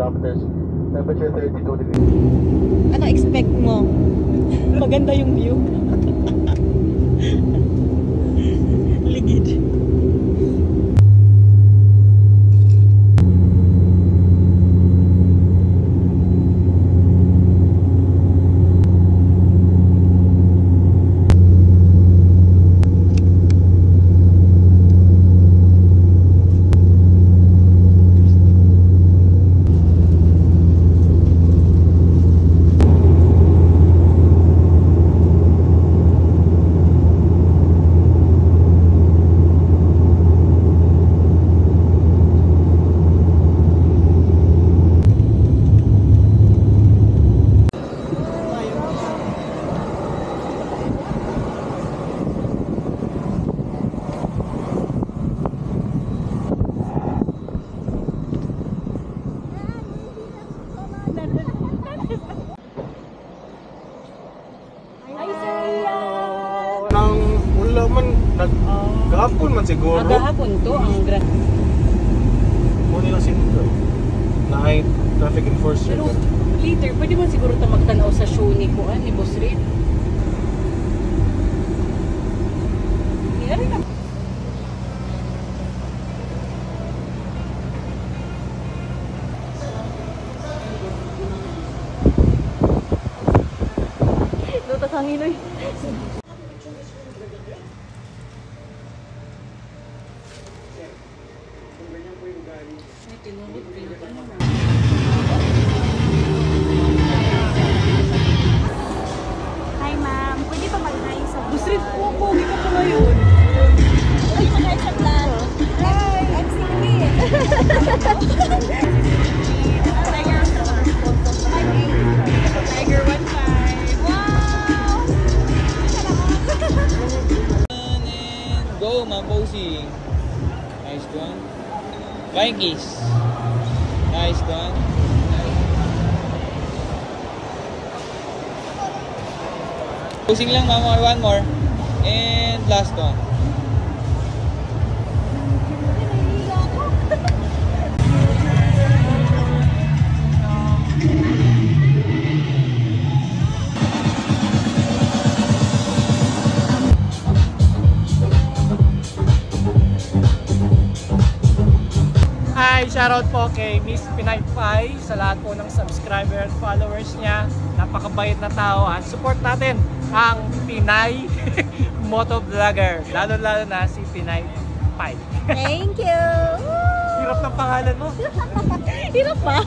kilometers. Temperature 32 degrees. Ano expect mo? Maganda yung view. Ligid. Gahapon man siguro. Gahapon to ang grand. Muna lang siguro. Night traffic enforcer. Pero later, pwede man siguro ta magtanaw sa show ni Kuan, ni Boss Red. Yari na. Lutas ang inoy. Hi ma'am, pwede pa mag-hi sa vlog? Boss Red, pogi ka pala yun. Pwede mag-hi sa vlog? Hi! I'm Sigrid! Tiger 1.5. Wow! Go, ma'am, posing. Nice one. Flying kiss. Nice one. Posing lang, ma'am. One more. And last one. Hi! Shoutout po kay Miss Pinay Pai sa lahat po ng subscriber and followers niya. Napakabait na tao at support natin ang Pinay Motovlogger. Lalo-lalo na si Pinay Pai. Thank you! Hirap ng pangalan mo. Hirap ba?